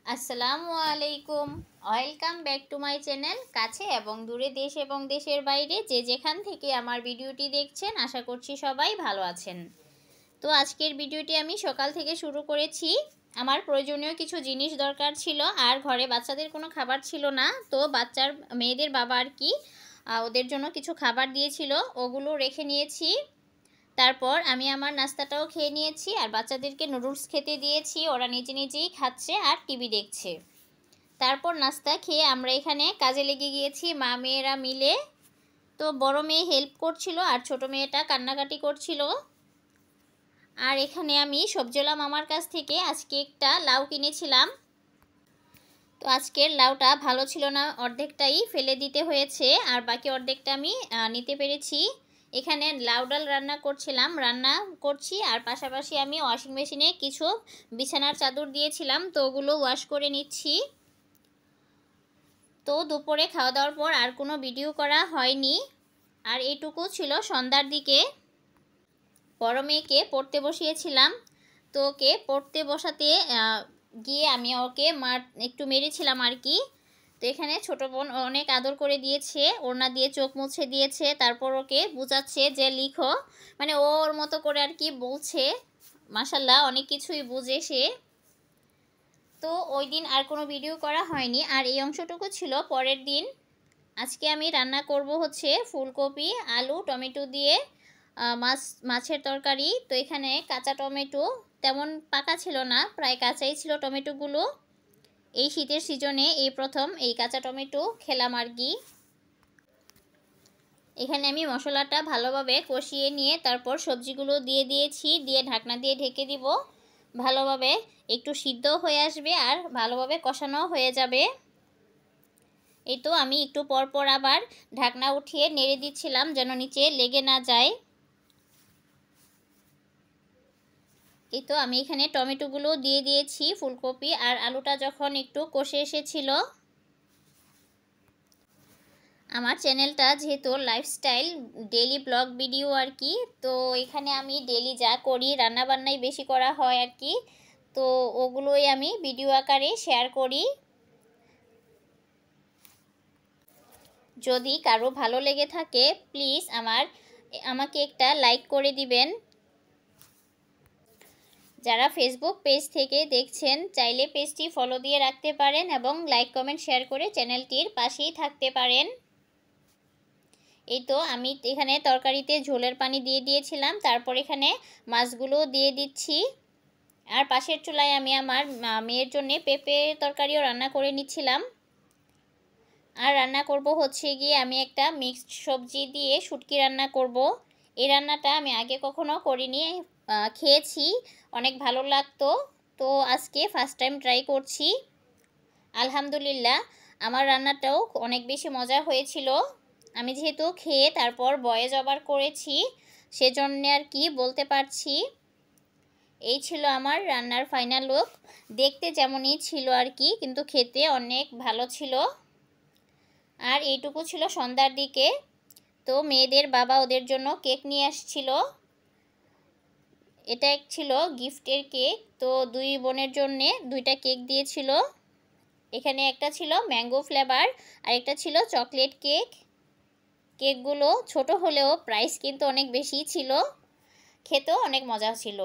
আসসালামু আলাইকুম। Welcome back to my channel. কাছে এবং দূরে, দেশ এবং দেশের বাইরে যে যেখান থেকে আমার ভিডিওটি দেখছেন, আশা করছি সবাই ভালো আছেন। তো আজকের ভিডিওটি আমি সকাল থেকে শুরু করেছি। আমার প্রয়োজনীয় কিছু জিনিস দরকার ছিল, আর ঘরে বাচ্চাদের কোনো খাবার ছিল না। তো মেয়েদের বাবা আর কি ওদের জন্য কিছু খাবার দিয়েছিল, ওগুলো রেখে নিয়েছি। তারপর আমি আমার নাস্তাটাও খেয়ে নিয়েছি, আর বাচ্চাদেরকে নুডলস খেতে দিয়েছি। ওরা নিজে নিজেই খাচ্ছে আর টিভি দেখছে। তারপর নাস্তা খেয়ে আমরা এখানে কাজে লেগে গিয়েছি মা মেয়েরা মিলে। তো বড় মেয়ে হেল্প করছিল আর ছোট মেয়েটা কান্নাকাটি করছিল। আর এখানে আমি সবজিওয়ালা মামার কাছ থেকে আজকে একটা লাউ কিনেছিলাম। তো আজকের লাউটা ভালো ছিল না, অর্ধেকটাই ফেলে দিতে হয়েছে, আর বাকি অর্ধেকটা আমি নিতে পেরেছি। এখানে লাউ ডাল রান্না করছি, আর পাশাপাশি আমি ওয়াশিং মেশিনে কিছু বিছানার চাদর দিয়েছিলাম, তো ওগুলো ওয়াশ করে নিচ্ছি। তো দুপুরে খাওয়া দাওয়ার পর আর কোনো ভিডিও করা হয়নি। আর এইটুকু ছিল সন্ধ্যার দিকে। বড় মেয়েকে পড়তে বসিয়েছিলাম, তো ওকে পড়তে বসাতে গিয়ে আমি ওকে একটু মেরেছিলাম আর কি। তো এখানে ছোট বোন অনেক আদর করে দিয়েছে, ওড়না দিয়ে চোখ মুছে দিয়েছে, তারপর ওকে বোঝাচ্ছে যে লিখো, মানে ওর মতো করে আর কি বলছে। মাশাল্লাহ অনেক কিছুই বুঝে সে। তো ওই দিন আর কোনো ভিডিও করা হয়নি, আর এই অংশটুকু ছিল পরের দিন। আজকে আমি রান্না করব হচ্ছে ফুলকপি, আলু, টমেটো দিয়ে মাছের তরকারি। তো এখানে কাঁচা টমেটো তেমন পাকা ছিল না, প্রায় কাঁচাই ছিল টমেটোগুলো। এই শীতের সিজনে এই প্রথম এই কাঁচা টমেটো খেলাম আর কি। এখানে আমি মশলাটা ভালোভাবে কষিয়ে নিয়ে তারপর সবজিগুলো দিয়ে দিয়েছি, দিয়ে ঢাকনা দিয়ে ঢেকে দিব। ভালোভাবে একটু সিদ্ধ হয়ে আসবে আর ভালোভাবে কষানো হয়ে যাবে। এই তো আমি একটু পর পর আবার ঢাকনা উঠিয়ে নেড়ে দিচ্ছিলাম যেন নিচে লেগে না যায়। এই তো আমি এখানে টমেটোগুলো দিয়ে দিয়েছি, ফুলকপি আর আলুটা যখন একটু কষে এসেছিল। আমার চ্যানেলটা যেহেতু লাইফস্টাইল ডেইলি ব্লগ ভিডিও আর কি, তো এখানে আমি ডেইলি যা করি রান্নাবান্নাই বেশি করা হয় আর কি। তো ওগুলোই আমি ভিডিও আকারে শেয়ার করি। যদি কারো ভালো লেগে থাকে প্লিজ আমাকে একটা লাইক করে দিবেন। যারা ফেসবুক পেজ থেকে দেখছেন চাইলে পেজটি ফলো দিয়ে রাখতে পারেন এবং লাইক কমেন্ট শেয়ার করে চ্যানেলটির পাশেই থাকতে পারেন। এই তো আমি এখানে তরকারিতে ঝোলের পানি দিয়ে দিয়েছিলাম, তারপর এখানে মাছগুলো দিয়ে দিচ্ছি। আর পাশের চুলায় আমি আমার মেয়ের জন্য পেঁপে তরকারিও রান্না করে নিচ্ছিলাম। আর রান্না করব হচ্ছে গিয়ে আমি একটা মিক্সড সবজি দিয়ে শুটকি রান্না করব। এই রান্নাটা আমি আগে কখনো করিনি, খেয়েছি, অনেক ভালো লাগতো। তো আজকে ফার্স্ট টাইম ট্রাই করছি। আলহামদুলিল্লাহ আমার রান্নাটাও অনেক বেশি মজা হয়েছিল। আমি যেহেতু খেয়ে তারপর ভয়েস ওভার করেছি, সেজন্য আর কি বলতে পারছি। এই ছিল আমার রান্নার ফাইনাল লুক। দেখতে যেমনই ছিল আর কি, কিন্তু খেতে অনেক ভালো ছিল। আর এইটুকু ছিল সন্ধ্যার দিকে। তো মেয়েদের বাবা ওদের জন্য কেক নিয়ে আসছিল। এটা ছিল গিফটের কেক। তো দুই বোনের জন্যে দুইটা কেক দিয়েছিল। এখানে একটা ছিল ম্যাঙ্গো ফ্লেভার আর একটা ছিল চকলেট কেক। কেকগুলো ছোট হলেও প্রাইস কিন্তু অনেক বেশি ছিল, খেতেও অনেক মজা ছিল।